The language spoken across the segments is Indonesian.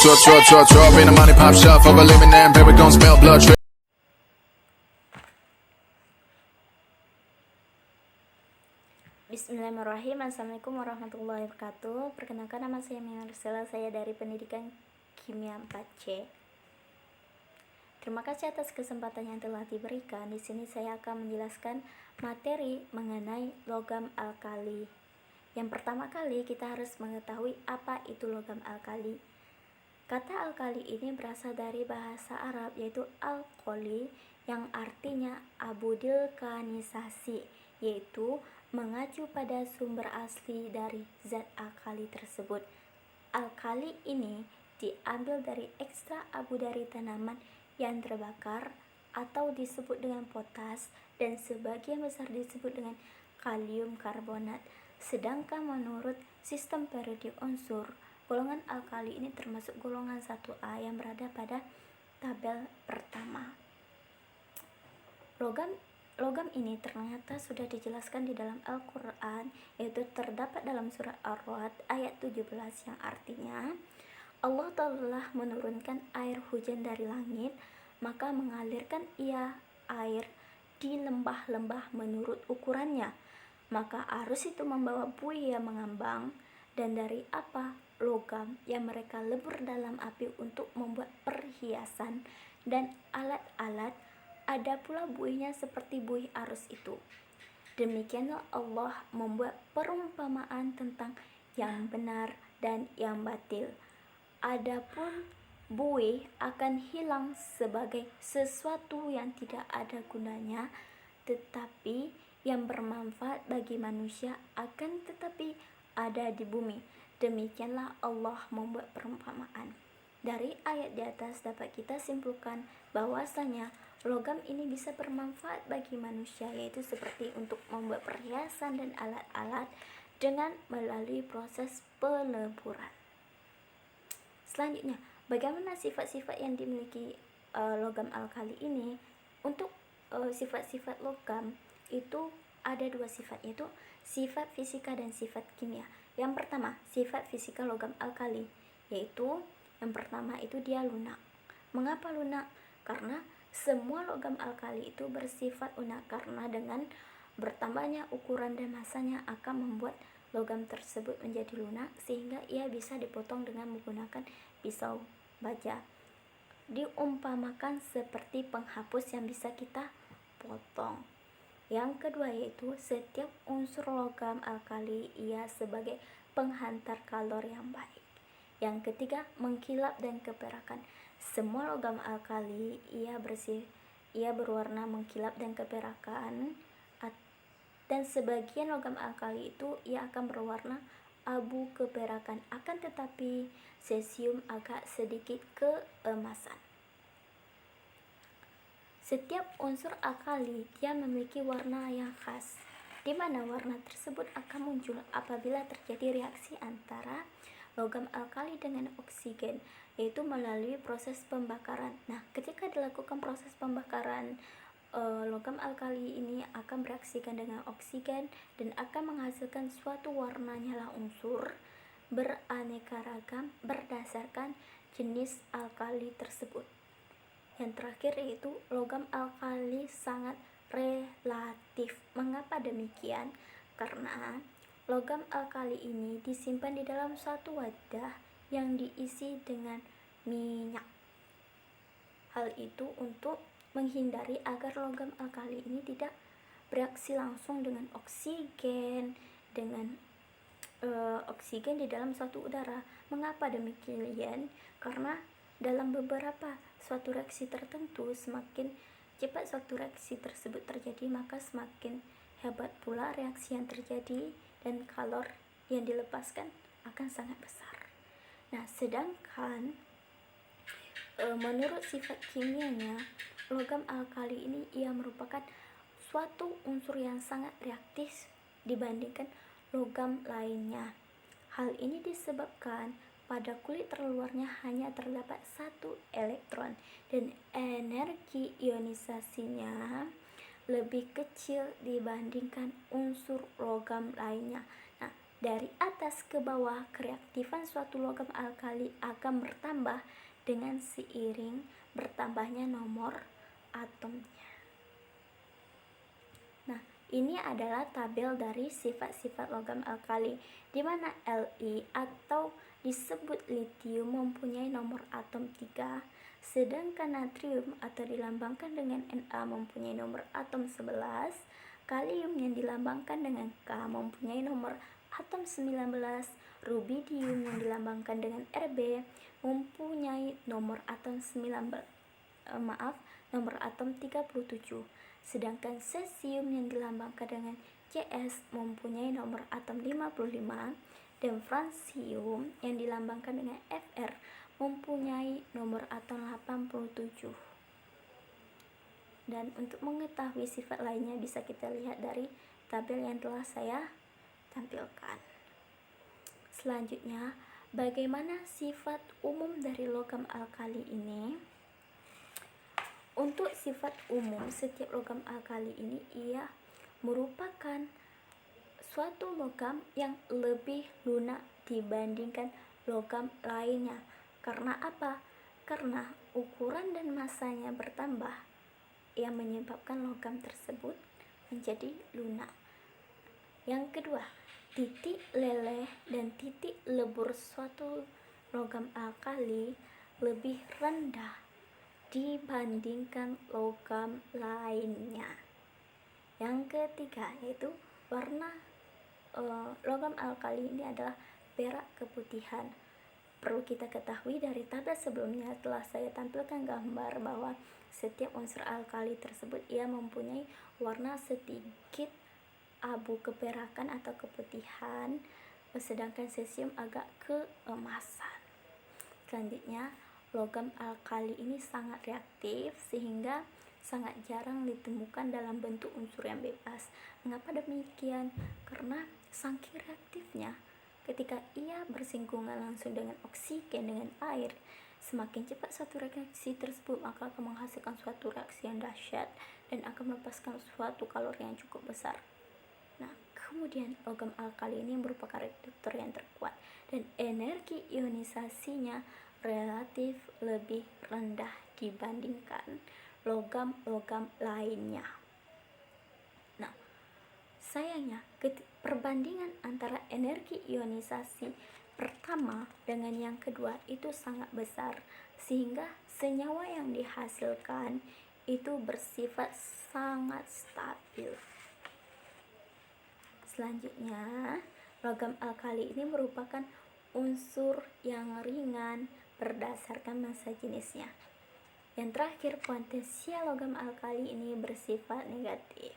Drop in the money pop shop for a living and baby gon' smell blood. Bismillahirrahmanirrahim. Assalamualaikum warahmatullahi wabarakatuh. Perkenalkan, nama saya Marcella, saya dari Pendidikan Kimia 4C. Terima kasih atas kesempatan yang telah diberikan. Di sini saya akan menjelaskan materi mengenai logam alkali. Yang pertama kali kita harus mengetahui apa itu logam alkali. Kata alkali ini berasal dari bahasa Arab yaitu alkoli yang artinya abudilkanisasi, yaitu mengacu pada sumber asli dari zat alkali tersebut. Alkali ini diambil dari ekstra abu dari tanaman yang terbakar atau disebut dengan potas, dan sebagian besar disebut dengan kalium karbonat. Sedangkan menurut sistem periodik unsur, golongan alkali ini termasuk golongan 1A yang berada pada tabel pertama. Logam ini ternyata sudah dijelaskan di dalam Al-Quran, yaitu terdapat dalam surat Ar-Ra'd ayat 17 yang artinya Allah telah menurunkan air hujan dari langit, maka mengalirkan ia air di lembah-lembah menurut ukurannya, maka arus itu membawa buih yang mengambang, dan dari apa? Logam yang mereka lebur dalam api untuk membuat perhiasan dan alat-alat. Ada pula buihnya seperti buih arus itu. Demikianlah Allah membuat perumpamaan tentang yang benar dan yang batil. Adapun buih akan hilang sebagai sesuatu yang tidak ada gunanya, tetapi yang bermanfaat bagi manusia akan tetapi ada di bumi. Demikianlah Allah membuat perumpamaan. Dari ayat di atas dapat kita simpulkan bahwasanya logam ini bisa bermanfaat bagi manusia, yaitu seperti untuk membuat perhiasan dan alat-alat dengan melalui proses peleburan. Selanjutnya, bagaimana sifat-sifat yang dimiliki logam alkali ini? Untuk sifat-sifat logam itu ada dua sifat, yaitu sifat fisika dan sifat kimia. Yang pertama, sifat fisika logam alkali, yaitu yang pertama itu dia lunak. Mengapa lunak? Karena semua logam alkali itu bersifat lunak, karena dengan bertambahnya ukuran dan masanya akan membuat logam tersebut menjadi lunak, sehingga ia bisa dipotong dengan menggunakan pisau baja. Diumpamakan seperti penghapus yang bisa kita potong. Yang kedua yaitu setiap unsur logam alkali ia sebagai penghantar kalor yang baik. Yang ketiga, mengkilap dan keperakan. Semua logam alkali ia berwarna mengkilap dan keperakan, dan sebagian logam alkali itu ia akan berwarna abu keperakan, akan tetapi cesium agak sedikit keemasan. Setiap unsur alkali dia memiliki warna yang khas, di mana warna tersebut akan muncul apabila terjadi reaksi antara logam alkali dengan oksigen, yaitu melalui proses pembakaran. Nah, ketika dilakukan proses pembakaran, logam alkali ini akan bereaksikan dengan oksigen dan akan menghasilkan suatu warna nyala unsur beraneka ragam berdasarkan jenis alkali tersebut. Yang terakhir yaitu logam alkali sangat relatif. Mengapa demikian? Karena logam alkali ini disimpan di dalam suatu wadah yang diisi dengan minyak. Hal itu untuk menghindari agar logam alkali ini tidak bereaksi langsung dengan oksigen di dalam suatu udara. Mengapa demikian? Karena dalam beberapa suatu reaksi tertentu, semakin cepat suatu reaksi tersebut terjadi, maka semakin hebat pula reaksi yang terjadi dan kalor yang dilepaskan akan sangat besar. Nah, sedangkan menurut sifat kimianya, logam alkali ini ia merupakan suatu unsur yang sangat reaktif dibandingkan logam lainnya. Hal ini disebabkan pada kulit terluarnya hanya terdapat satu elektron dan energi ionisasinya lebih kecil dibandingkan unsur logam lainnya. Nah, Dari atas ke bawah, kereaktifan suatu logam alkali akan bertambah dengan seiring bertambahnya nomor atomnya. Nah, ini adalah tabel dari sifat-sifat logam alkali, di mana Li atau disebut litium mempunyai nomor atom 3, sedangkan natrium atau dilambangkan dengan Na mempunyai nomor atom 11, kalium yang dilambangkan dengan K mempunyai nomor atom 19, rubidium yang dilambangkan dengan Rb mempunyai nomor atom nomor atom 37, sedangkan cesium yang dilambangkan dengan Cs mempunyai nomor atom 55, dan francium yang dilambangkan dengan Fr mempunyai nomor atom 87. Dan untuk mengetahui sifat lainnya bisa kita lihat dari tabel yang telah saya tampilkan. Selanjutnya, bagaimana sifat umum dari logam alkali ini? Untuk sifat umum setiap logam alkali ini, ia merupakan suatu logam yang lebih lunak dibandingkan logam lainnya. Karena apa? Karena ukuran dan masanya bertambah yang menyebabkan logam tersebut menjadi lunak. Yang kedua, titik leleh dan titik lebur suatu logam alkali lebih rendah dibandingkan logam lainnya. Yang ketiga yaitu warna logam alkali ini adalah perak keputihan. Perlu kita ketahui dari tabel sebelumnya telah saya tampilkan gambar bahwa setiap unsur alkali tersebut ia mempunyai warna sedikit abu keperakan atau keputihan, sedangkan cesium agak keemasan. Selanjutnya, logam alkali ini sangat reaktif sehingga sangat jarang ditemukan dalam bentuk unsur yang bebas. Mengapa demikian? Karena saking reaktifnya, ketika ia bersinggungan langsung dengan oksigen dengan air, semakin cepat suatu reaksi tersebut maka akan menghasilkan suatu reaksi yang dahsyat dan akan melepaskan suatu kalori yang cukup besar. Nah, kemudian logam alkali ini merupakan reduktor yang terkuat dan energi ionisasinya relatif lebih rendah dibandingkan logam-logam lainnya. Nah, sayangnya perbandingan antara energi ionisasi pertama dengan yang kedua itu sangat besar, sehingga senyawa yang dihasilkan itu bersifat sangat stabil. Selanjutnya, logam alkali ini merupakan unsur yang ringan berdasarkan massa jenisnya. Yang terakhir, potensial logam alkali ini bersifat negatif.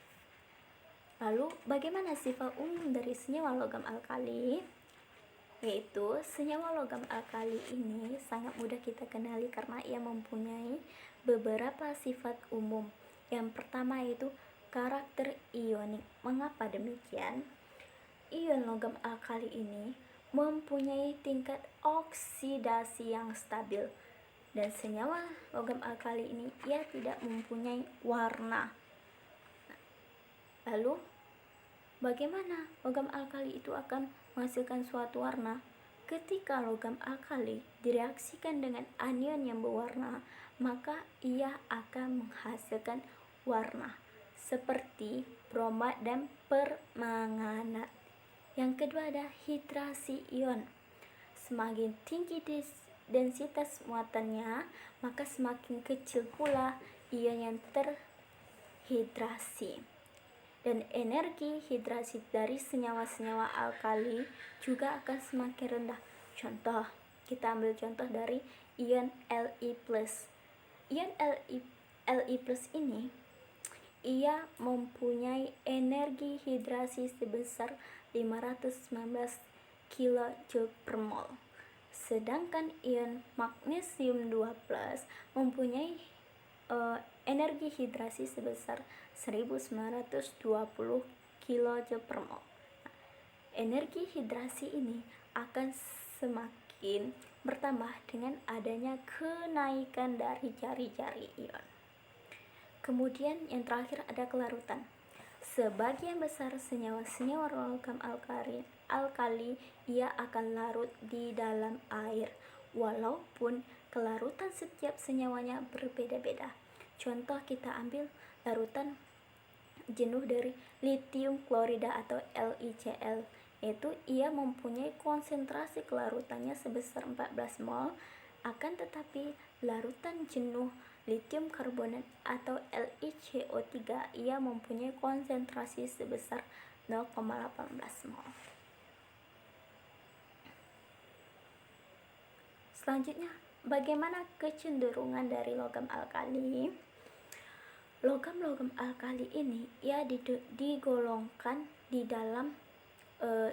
Lalu, bagaimana sifat umum dari senyawa logam alkali? Yaitu, senyawa logam alkali ini sangat mudah kita kenali karena ia mempunyai beberapa sifat umum. Yang pertama yaitu karakter ionik. Mengapa demikian? Ion logam alkali ini mempunyai tingkat oksidasi yang stabil, dan senyawa logam alkali ini ia tidak mempunyai warna. Lalu, bagaimana logam alkali itu akan menghasilkan suatu warna? Ketika logam alkali direaksikan dengan anion yang berwarna, maka ia akan menghasilkan warna seperti bromat dan permanganat. Yang kedua ada hidrasi ion. Semakin tinggi densitas muatannya, maka semakin kecil pula ion yang terhidrasi. Dan energi hidrasi dari senyawa-senyawa alkali juga akan semakin rendah. Contoh, kita ambil contoh dari ion Li+. Ion Li+ ini ia mempunyai energi hidrasi sebesar 519 kJ per mol. Sedangkan ion magnesium 2+ mempunyai energi hidrasi sebesar 1920 kJ per mol. Nah, energi hidrasi ini akan semakin bertambah dengan adanya kenaikan dari jari-jari ion. Kemudian yang terakhir ada kelarutan. Sebagian besar senyawa-senyawa logam alkali ia akan larut di dalam air, walaupun kelarutan setiap senyawanya berbeda-beda. Contoh kita ambil larutan jenuh dari litium klorida atau LiCl, yaitu ia mempunyai konsentrasi kelarutannya sebesar 14 mol, akan tetapi larutan jenuh litium karbonat atau LiCO3 ia mempunyai konsentrasi sebesar 0,18 mol. Selanjutnya, bagaimana kecenderungan dari logam alkali? Logam-logam alkali ini ia digolongkan di dalam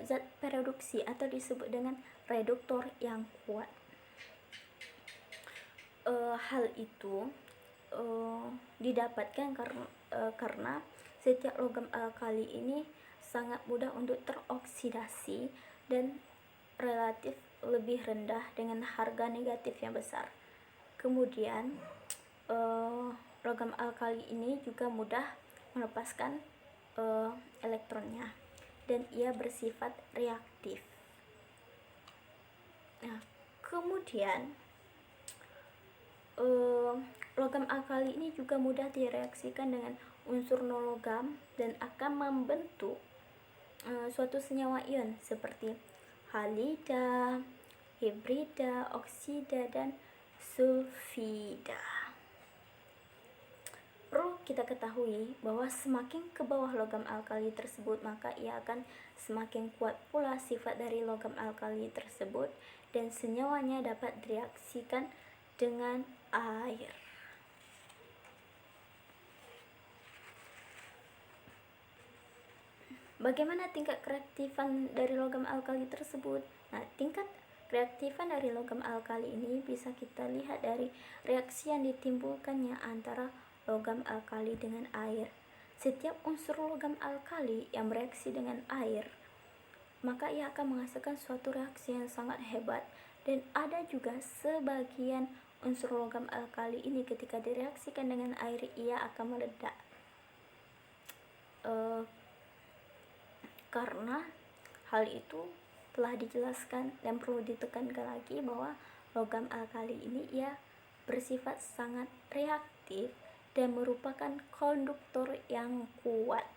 zat pereduksi atau disebut dengan reduktor yang kuat. Hal itu didapatkan karena setiap logam alkali ini sangat mudah untuk teroksidasi dan relatif lebih rendah dengan harga negatif yang besar. Kemudian logam alkali ini juga mudah melepaskan elektronnya dan ia bersifat reaktif. Nah, kemudian logam alkali ini juga mudah direaksikan dengan unsur non-logam dan akan membentuk suatu senyawa ion seperti halida, hibrida, oksida, dan sulfida. Perlu kita ketahui bahwa semakin ke bawah logam alkali tersebut, maka ia akan semakin kuat pula sifat dari logam alkali tersebut dan senyawanya dapat direaksikan dengan air. Bagaimana tingkat kereaktifan dari logam alkali tersebut? Nah, tingkat kereaktifan dari logam alkali ini bisa kita lihat dari reaksi yang ditimbulkannya antara logam alkali dengan air. Setiap unsur logam alkali yang bereaksi dengan air, maka ia akan menghasilkan suatu reaksi yang sangat hebat, dan ada juga sebagian unsur logam alkali ini ketika direaksikan dengan air ia akan meledak. Karena hal itu telah dijelaskan dan perlu ditekankan lagi bahwa logam alkali ini ia bersifat sangat reaktif dan merupakan konduktor yang kuat.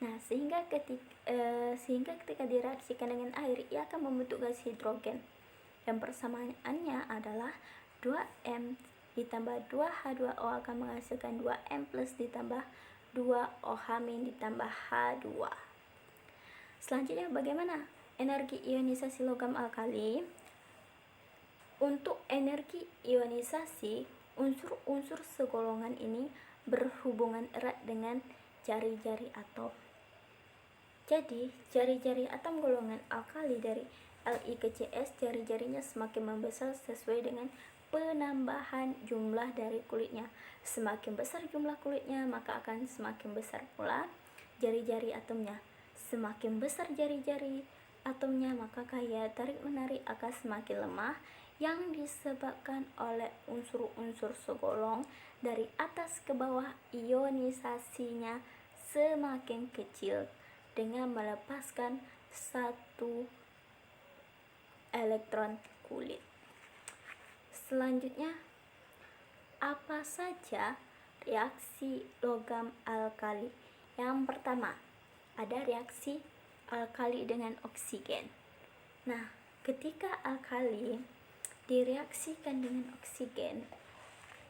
Nah, sehingga ketika direaksikan dengan air ia akan membentuk gas hidrogen, dan persamaannya adalah 2M ditambah 2H2O akan menghasilkan 2M plus ditambah 2OH ditambah H2. Selanjutnya, bagaimana energi ionisasi logam alkali? Untuk energi ionisasi, unsur-unsur segolongan ini berhubungan erat dengan jari-jari atom. Jadi, jari-jari atom golongan alkali dari Li ke Cs, jari-jarinya semakin membesar sesuai dengan penambahan jumlah dari kulitnya. Semakin besar jumlah kulitnya, maka akan semakin besar pula jari-jari atomnya. Semakin besar jari-jari atomnya, maka gaya tarik-menarik akan semakin lemah yang disebabkan oleh unsur-unsur segolong dari atas ke bawah. Ionisasinya semakin kecil dengan melepaskan satu elektron kulit. Selanjutnya, apa saja reaksi logam alkali? Yang pertama, ada reaksi alkali dengan oksigen. Nah, ketika alkali direaksikan dengan oksigen,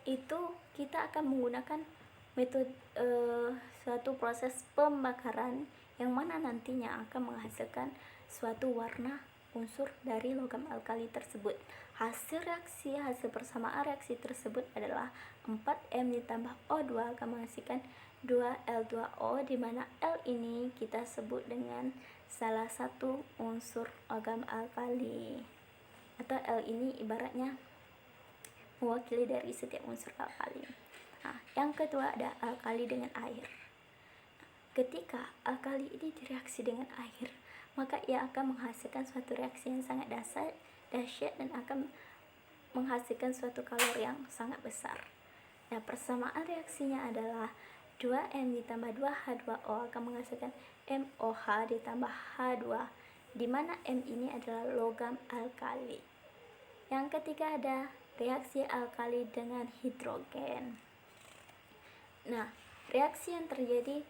itu kita akan menggunakan metode suatu proses pembakaran yang mana nantinya akan menghasilkan suatu warna unsur dari logam alkali tersebut. Hasil persamaan reaksi tersebut adalah 4M ditambah O2 akan menghasilkan 2L2O, di mana L ini kita sebut dengan salah satu unsur logam alkali, atau L ini ibaratnya mewakili dari setiap unsur alkali. Nah, yang kedua ada alkali dengan air. Ketika alkali ini direaksi dengan air, maka ia akan menghasilkan suatu reaksi yang sangat dahsyat dan akan menghasilkan suatu kalori yang sangat besar. Nah, persamaan reaksinya adalah 2M ditambah 2H2O akan menghasilkan MOH ditambah H2, di mana M ini adalah logam alkali. Yang ketiga ada reaksi alkali dengan hidrogen. Nah, reaksi yang terjadi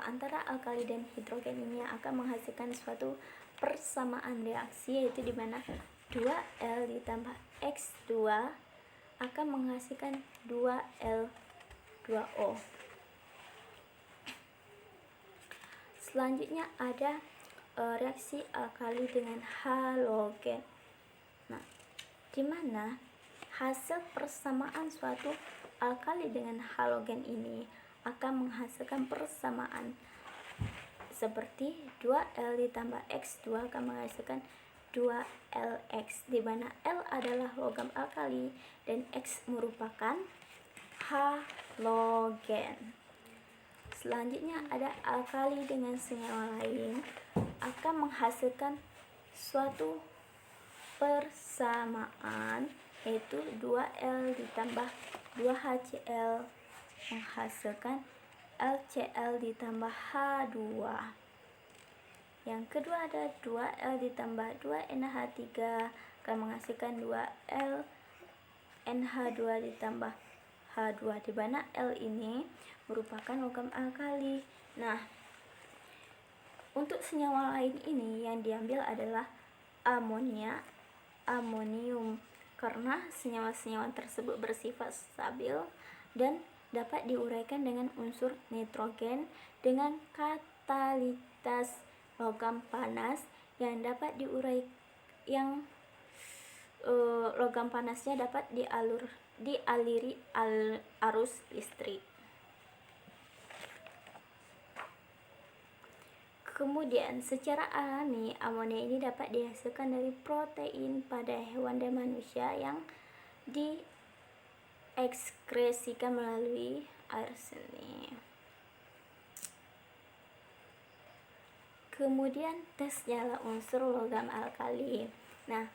antara alkali dan hidrogen ini akan menghasilkan suatu persamaan reaksi, yaitu di mana 2L ditambah X2 akan menghasilkan 2L2O. Selanjutnya ada reaksi alkali dengan halogen. Nah, di mana hasil persamaan suatu alkali dengan halogen ini akan menghasilkan persamaan seperti 2L ditambah X2 akan menghasilkan 2LX, di mana L adalah logam alkali dan X merupakan halogen. Selanjutnya ada alkali dengan senyawa lain akan menghasilkan suatu persamaan, yaitu 2L ditambah 2HCl menghasilkan LCl ditambah H2. Yang kedua ada 2L ditambah 2NH3 akan menghasilkan 2L NH2 ditambah H2, di mana L ini merupakan logam alkali. Nah, untuk senyawa lain ini yang diambil adalah amonia, amonium, karena senyawa-senyawa tersebut bersifat stabil dan dapat diuraikan dengan unsur nitrogen dengan katalitas logam panas yang dapat logam panasnya dapat dialiri arus listrik. Kemudian secara alami amonia ini dapat dihasilkan dari protein pada hewan dan manusia yang diekskresikan melalui air seni. Kemudian tes nyala unsur logam alkali. Nah,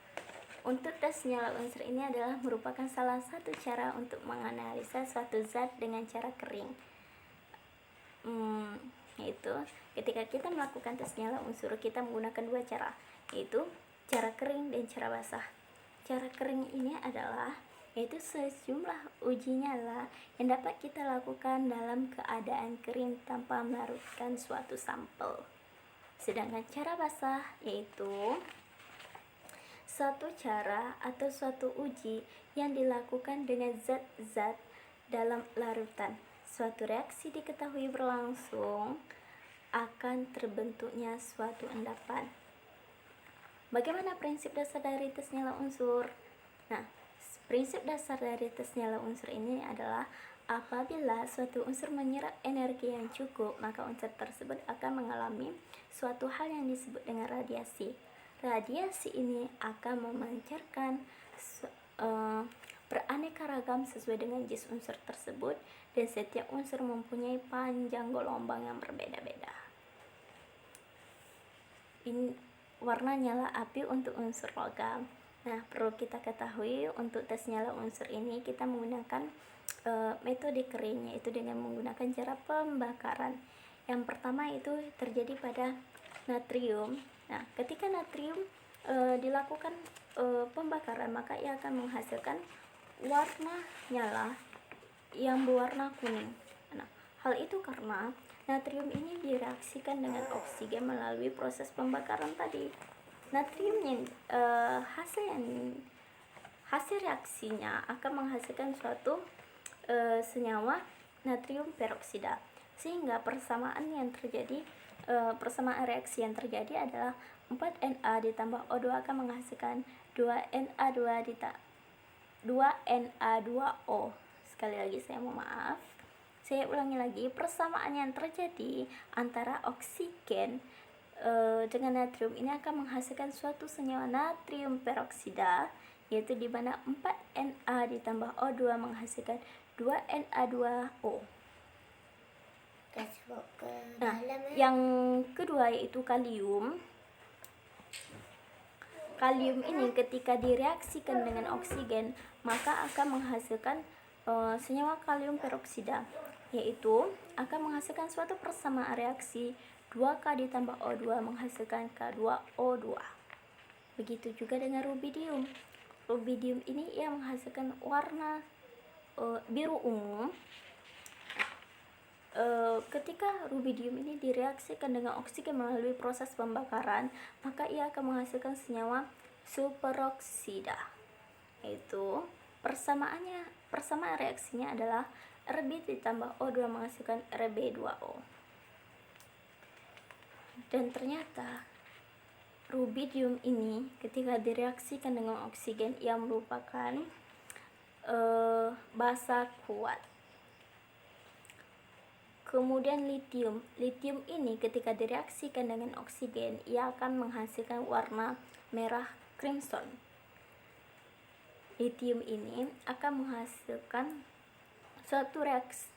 untuk tes nyala unsur ini adalah merupakan salah satu cara untuk menganalisa suatu zat dengan cara kering. Yaitu ketika kita melakukan tes nyala unsur, kita menggunakan dua cara, yaitu cara kering dan cara basah. Cara kering ini adalah yaitu sejumlah uji nyala yang dapat kita lakukan dalam keadaan kering tanpa melarutkan suatu sampel. Sedangkan cara basah yaitu suatu cara atau suatu uji yang dilakukan dengan zat-zat dalam larutan. Suatu reaksi diketahui berlangsung akan terbentuknya suatu endapan. Bagaimana prinsip dasar dari tes nyala unsur? Nah, prinsip dasar dari tes nyala unsur ini adalah apabila suatu unsur menyerap energi yang cukup, maka unsur tersebut akan mengalami suatu hal yang disebut dengan radiasi. Radiasi ini akan memancarkan beraneka ragam sesuai dengan jenis unsur tersebut, dan setiap unsur mempunyai panjang gelombang yang berbeda-beda. Ini warna nyala api untuk unsur logam. Nah, perlu kita ketahui untuk tes nyala unsur ini kita menggunakan metode kering, yaitu dengan menggunakan cara pembakaran. Yang pertama itu terjadi pada natrium. Nah, ketika natrium dilakukan pembakaran, maka ia akan menghasilkan warna nyala yang berwarna kuning. Nah, hal itu karena natrium ini direaksikan dengan oksigen melalui proses pembakaran tadi. Natrium yang hasil reaksinya akan menghasilkan suatu senyawa natrium peroksida, sehingga persamaan reaksi yang terjadi adalah 4Na ditambah O2 akan menghasilkan 2Na2O. Sekali lagi saya mohon maaf, saya ulangi lagi, persamaan yang terjadi antara oksigen dengan natrium ini akan menghasilkan suatu senyawa natrium peroksida, yaitu di mana 4Na ditambah O2 menghasilkan 2Na2O. Nah, yang kedua yaitu kalium. Kalium ini ketika direaksikan dengan oksigen, maka akan menghasilkan senyawa kalium peroksida. yaitu akan menghasilkan suatu persamaan reaksi 2K ditambah O2 menghasilkan K2O2. Begitu juga dengan rubidium. Rubidium ini ia menghasilkan warna biru ungu. Ketika rubidium ini direaksikan dengan oksigen melalui proses pembakaran, maka ia akan menghasilkan senyawa superoksida. Yaitu persamaan reaksinya adalah Rb ditambah O2 menghasilkan Rb2O. Dan ternyata rubidium ini ketika direaksikan dengan oksigen ia merupakan basa kuat. Kemudian litium ini ketika direaksikan dengan oksigen ia akan menghasilkan warna merah crimson. Litium ini akan menghasilkan suatu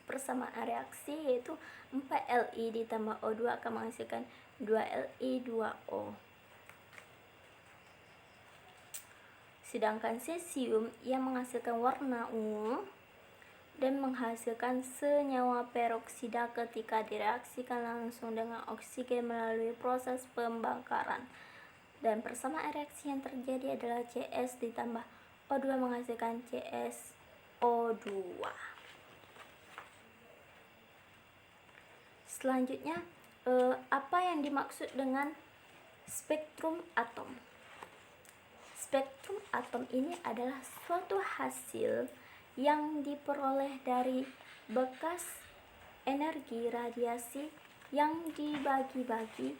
persamaan reaksi yaitu 4Li ditambah O2 akan menghasilkan 2Li2O. Sedangkan cesium ia menghasilkan warna ungu dan menghasilkan senyawa peroksida ketika direaksikan langsung dengan oksigen melalui proses pembakaran. Dan persamaan reaksi yang terjadi adalah Cs ditambah O2 menghasilkan CsO2. Selanjutnya, apa yang dimaksud dengan spektrum atom? Spektrum atom ini adalah suatu hasil yang diperoleh dari bekas energi radiasi yang dibagi-bagi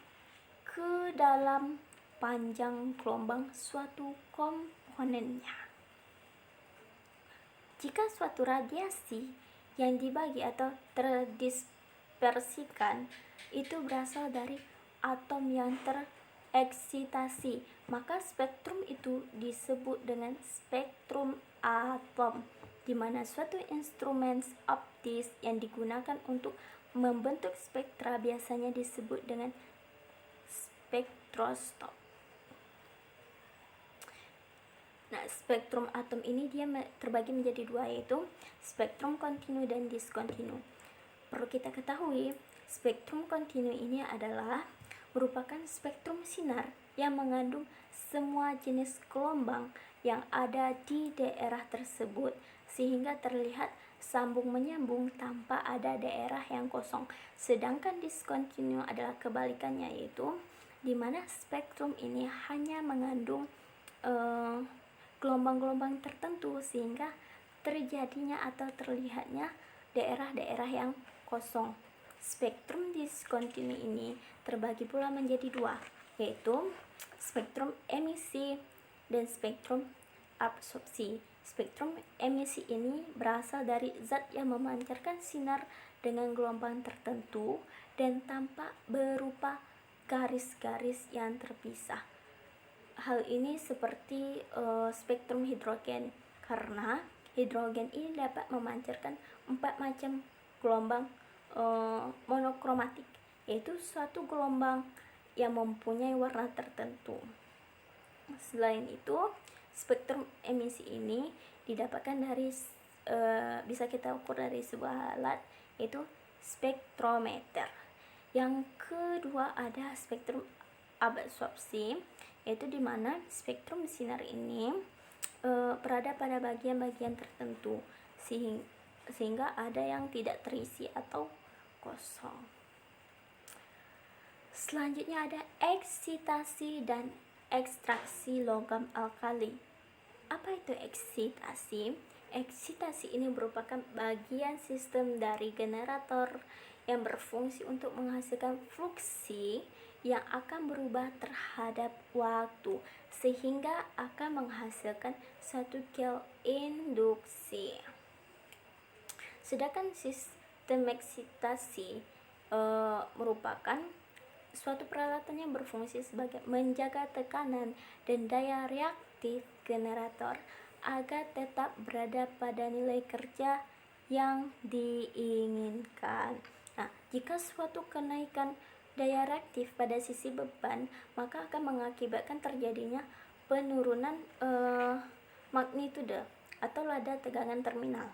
ke dalam panjang gelombang suatu komponennya. Jika suatu radiasi yang dibagi atau terdispersikan itu berasal dari atom yang tereksitasi, maka spektrum itu disebut dengan spektrum atom, di mana suatu instrumen optis yang digunakan untuk membentuk spektra biasanya disebut dengan spektroskop. Nah, spektrum atom ini dia terbagi menjadi dua, yaitu spektrum kontinu dan diskontinu. Perlu kita ketahui, spektrum kontinu ini adalah merupakan spektrum sinar yang mengandung semua jenis gelombang yang ada di daerah tersebut, sehingga terlihat sambung menyambung tanpa ada daerah yang kosong. Sedangkan diskontinu adalah kebalikannya, yaitu di mana spektrum ini hanya mengandung gelombang-gelombang tertentu sehingga terjadinya atau terlihatnya daerah-daerah yang kosong. Spektrum diskontinu ini terbagi pula menjadi dua, yaitu spektrum emisi dan spektrum absorpsi. Spektrum emisi ini berasal dari zat yang memancarkan sinar dengan gelombang tertentu dan tampak berupa garis-garis yang terpisah. Hal ini seperti spektrum hidrogen, karena hidrogen ini dapat memancarkan 4 macam gelombang monokromatik, yaitu suatu gelombang yang mempunyai warna tertentu. Selain itu, spektrum emisi ini didapatkan dari bisa kita ukur dari sebuah alat, yaitu spektrometer. Yang kedua ada spektrum absorpsi, yaitu di mana spektrum sinar ini berada pada bagian-bagian tertentu sehingga ada yang tidak terisi atau kosong. Selanjutnya ada eksitasi dan ekstraksi logam alkali. Apa itu eksitasi? Eksitasi ini merupakan bagian sistem dari generator yang berfungsi untuk menghasilkan fluksi yang akan berubah terhadap waktu sehingga akan menghasilkan satu gel induksi. Sedangkan sistem eksitasi merupakan suatu peralatan yang berfungsi sebagai menjaga tekanan dan daya reaktif generator agar tetap berada pada nilai kerja yang diinginkan. Nah, jika suatu kenaikan daya reaktif pada sisi beban, maka akan mengakibatkan terjadinya penurunan magnitude atau lada tegangan terminal,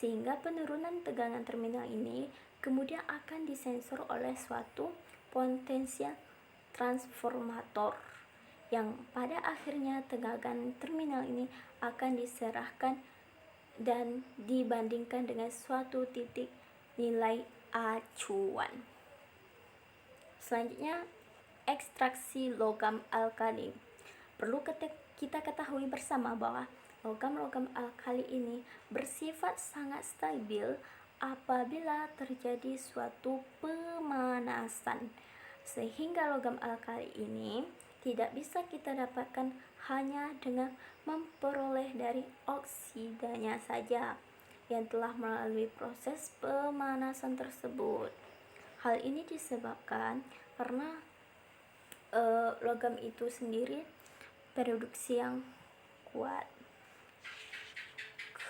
sehingga penurunan tegangan terminal ini kemudian akan disensor oleh suatu potensial transformator yang pada akhirnya tegangan terminal ini akan diserahkan dan dibandingkan dengan suatu titik nilai acuan. Selanjutnya, ekstraksi logam alkali. Perlu kita ketahui bersama bahwa logam-logam alkali ini bersifat sangat stabil apabila terjadi suatu pemanasan, sehingga logam alkali ini tidak bisa kita dapatkan hanya dengan memperoleh dari oksidanya saja yang telah melalui proses pemanasan tersebut. Hal ini disebabkan karena logam itu sendiri bereduksi yang kuat.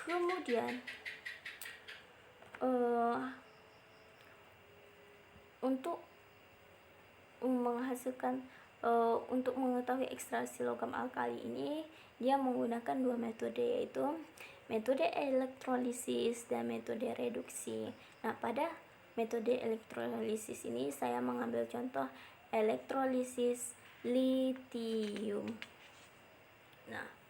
Kemudian untuk mengetahui ekstraksi logam alkali ini, dia menggunakan dua metode, yaitu metode elektrolisis dan metode reduksi. Nah, pada metode elektrolisis ini saya mengambil contoh elektrolisis litium. Nah,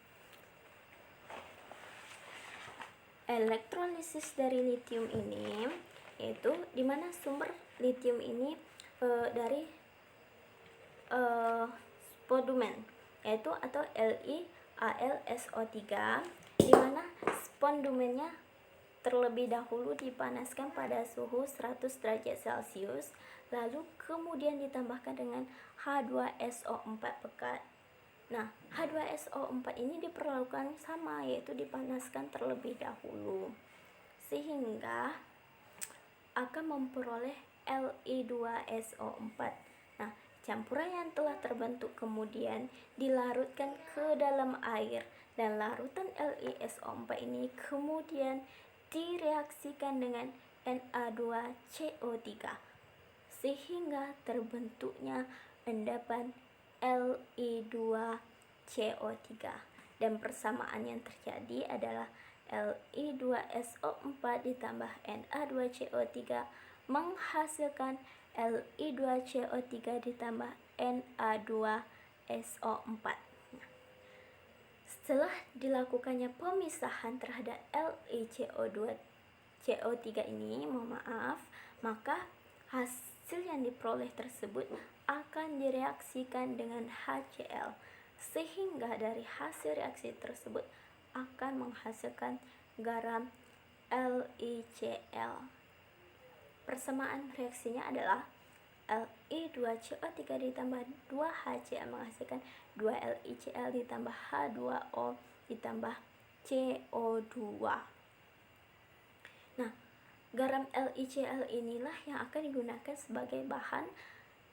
elektrolisis dari litium ini yaitu dimana sumber litium ini dari spodumen, yaitu atau LiAlSO3, dimana spodumennya terlebih dahulu dipanaskan pada suhu 100 derajat Celcius, lalu kemudian ditambahkan dengan H2SO4 pekat. Nah, H2SO4 ini diperlakukan sama, yaitu dipanaskan terlebih dahulu, sehingga akan memperoleh Li2SO4. Nah, campuran yang telah terbentuk kemudian dilarutkan ke dalam air, dan larutan LiSO4 ini kemudian direaksikan dengan Na2CO3 sehingga terbentuknya endapan Li2CO3, dan persamaan yang terjadi adalah Li2SO4 ditambah Na2CO3 menghasilkan Li2CO3 ditambah Na2SO4. Setelah dilakukannya pemisahan terhadap LiCO3 ini, maka hasil yang diperoleh tersebut akan direaksikan dengan HCl, sehingga dari hasil reaksi tersebut akan menghasilkan garam LiCl. Persamaan reaksinya adalah Li2CO3 ditambah 2HCl menghasilkan 2LiCl ditambah H2O ditambah CO2. Nah, garam LiCl inilah yang akan digunakan sebagai bahan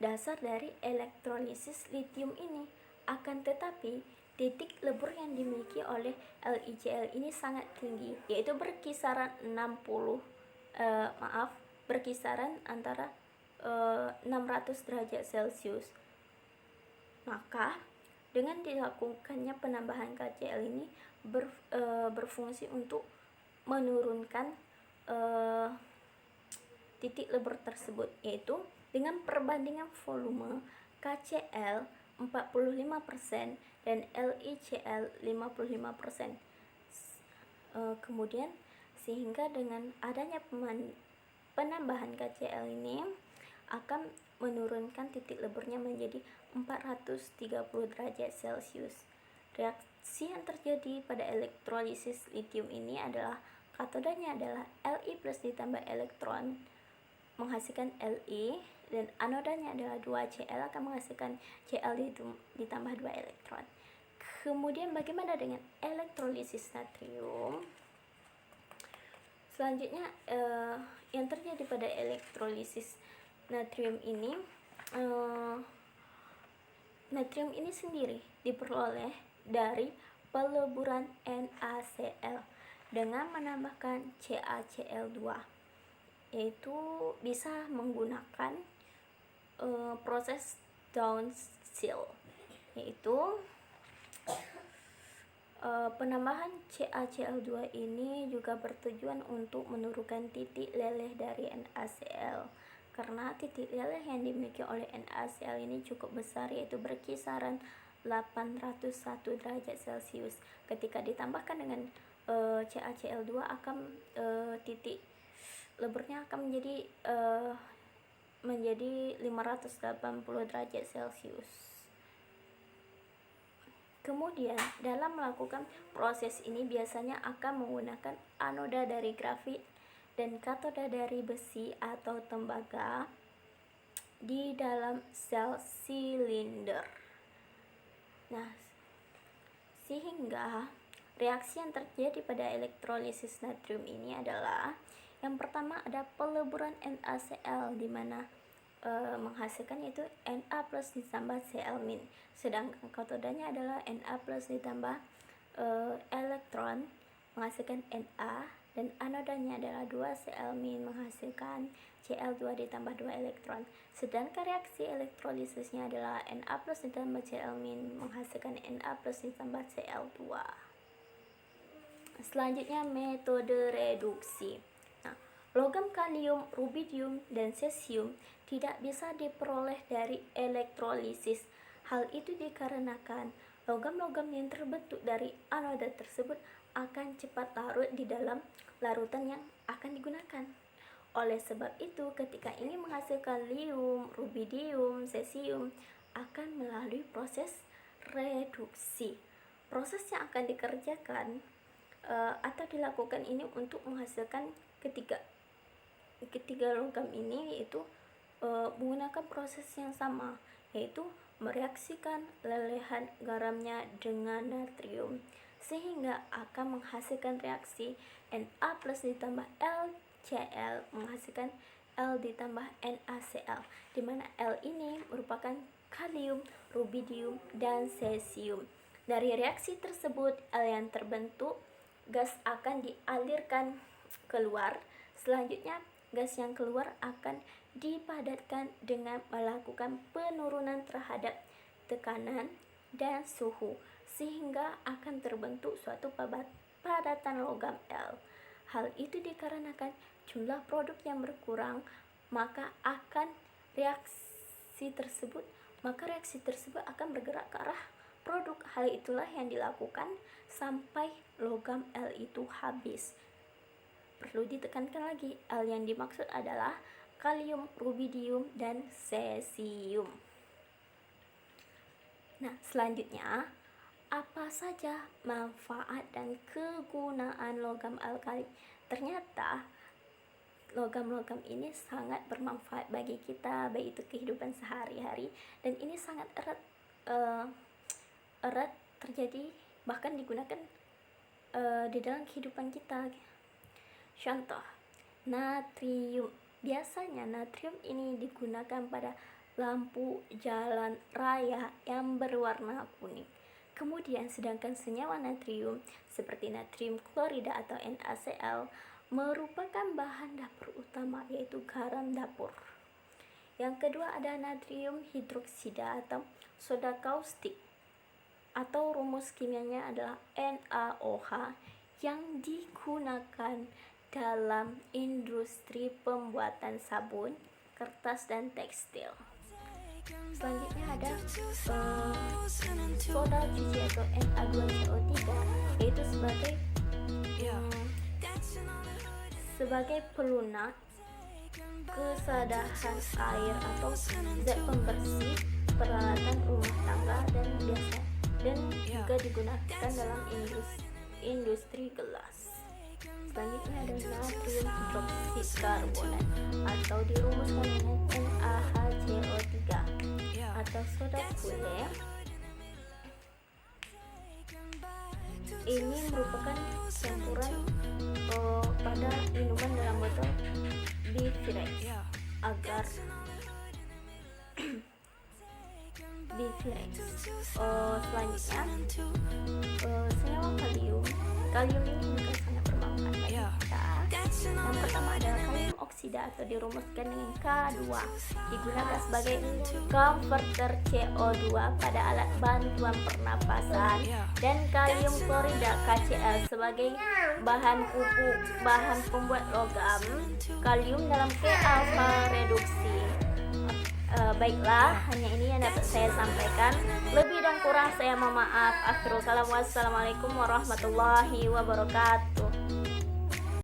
dasar dari elektrolisis litium ini. Akan tetapi, titik lebur yang dimiliki oleh LiCl ini sangat tinggi, yaitu berkisaran antara 600 derajat Celcius. Maka dengan dilakukannya penambahan KCl ini berfungsi untuk menurunkan titik lebur tersebut, yaitu dengan perbandingan volume KCl 45% dan LiCl 55%. Kemudian sehingga dengan adanya penambahan KCl ini akan menurunkan titik leburnya menjadi 430 derajat Celcius. Reaksi yang terjadi pada elektrolisis litium ini adalah katodanya adalah Li plus ditambah elektron menghasilkan Li, dan anodanya adalah 2Cl akan menghasilkan Cl ditambah 2 elektron. Kemudian bagaimana dengan elektrolisis natrium? Selanjutnya yang terjadi pada elektrolisis natrium ini, natrium ini sendiri diperoleh dari peleburan NaCl dengan menambahkan CaCl2, yaitu bisa menggunakan proses downsill, yaitu Penambahan CaCl2 ini juga bertujuan untuk menurunkan titik leleh dari NaCl, karena titik leleh yang dimiliki oleh NaCl ini cukup besar, yaitu berkisaran 801 derajat Celcius. Ketika ditambahkan dengan CaCl2 akan titik leburnya akan menjadi 580 derajat Celcius. Kemudian dalam melakukan proses ini biasanya akan menggunakan anoda dari grafit dan katoda dari besi atau tembaga di dalam sel silinder. Nah, sehingga reaksi yang terjadi pada elektrolisis natrium ini adalah yang pertama ada peleburan NaCl, di mana menghasilkan itu Na plus ditambah Cl min, sedangkan katodanya adalah Na plus ditambah elektron menghasilkan Na, dan anodanya adalah 2 Cl min menghasilkan Cl2 ditambah 2 elektron. Sedangkan reaksi elektrolisisnya adalah Na plus ditambah Cl min menghasilkan Na plus ditambah Cl2. Selanjutnya metode reduksi. Logam kalium, rubidium, dan cesium tidak bisa diperoleh dari elektrolisis. Hal itu dikarenakan logam-logam yang terbentuk dari anoda tersebut akan cepat larut di dalam larutan yang akan digunakan. Oleh sebab itu, ketika ingin menghasilkan lium, rubidium, cesium akan melalui proses reduksi. Proses yang akan dikerjakan atau dilakukan ini untuk menghasilkan ketiga logam ini, yaitu menggunakan proses yang sama, yaitu mereaksikan lelehan garamnya dengan natrium, sehingga akan menghasilkan reaksi Na plus ditambah LCl menghasilkan L ditambah NaCl, di mana L ini merupakan kalium, rubidium, dan cesium. Dari reaksi tersebut, L yang terbentuk, gas akan dialirkan keluar. Selanjutnya, gas yang keluar akan dipadatkan dengan melakukan penurunan terhadap tekanan dan suhu, sehingga akan terbentuk suatu padatan logam L. Hal itu dikarenakan jumlah produk yang berkurang, maka reaksi tersebut akan bergerak ke arah produk. Hal itulah yang dilakukan sampai logam L itu habis. Perlu ditekankan lagi, L yang dimaksud adalah kalium, rubidium, dan cesium. Nah, selanjutnya, apa saja manfaat dan kegunaan logam alkali? Ternyata logam-logam ini sangat bermanfaat bagi kita, baik itu kehidupan sehari-hari, dan ini sangat erat terjadi, bahkan digunakan di dalam kehidupan kita. Contoh, natrium. Biasanya natrium ini digunakan pada lampu jalan raya yang berwarna kuning. Kemudian sedangkan senyawa natrium seperti natrium klorida atau NaCl merupakan bahan dapur utama, yaitu garam dapur. Yang kedua ada natrium hidroksida atau soda kaustik, atau rumus kimianya adalah NaOH, yang digunakan dalam industri pembuatan sabun, kertas, dan tekstil. Selanjutnya ada soda cuci atau Na2CO3, yaitu sebagai pelunak kesadahan air atau zat pembersih peralatan rumah tangga dan juga digunakan dalam industri gelas. Selanjutnya ada natrium hidroksida atau dirumuskan dengan NaHCO3 atau soda gula. Ini merupakan campuran pada minuman dalam botol Bifirex agar Bifirex. Selanjutnya senyawa kalium. Kalium ini juga sangat bermanfaat bagi kita. Yang pertama adalah kalium oksida dioksida atau dirumuskan dengan K2, digunakan sebagai konverter CO2 pada alat bantuan pernapasan, dan kalium klorida KCl sebagai bahan pupuk, bahan pembuat logam kalium dalam K-alfa reduksi. Baiklah, hanya ini yang dapat saya sampaikan. Lebih dan kurang saya mohon maaf. Akhirul kalam, wassalamualaikum warahmatullahi wabarakatuh.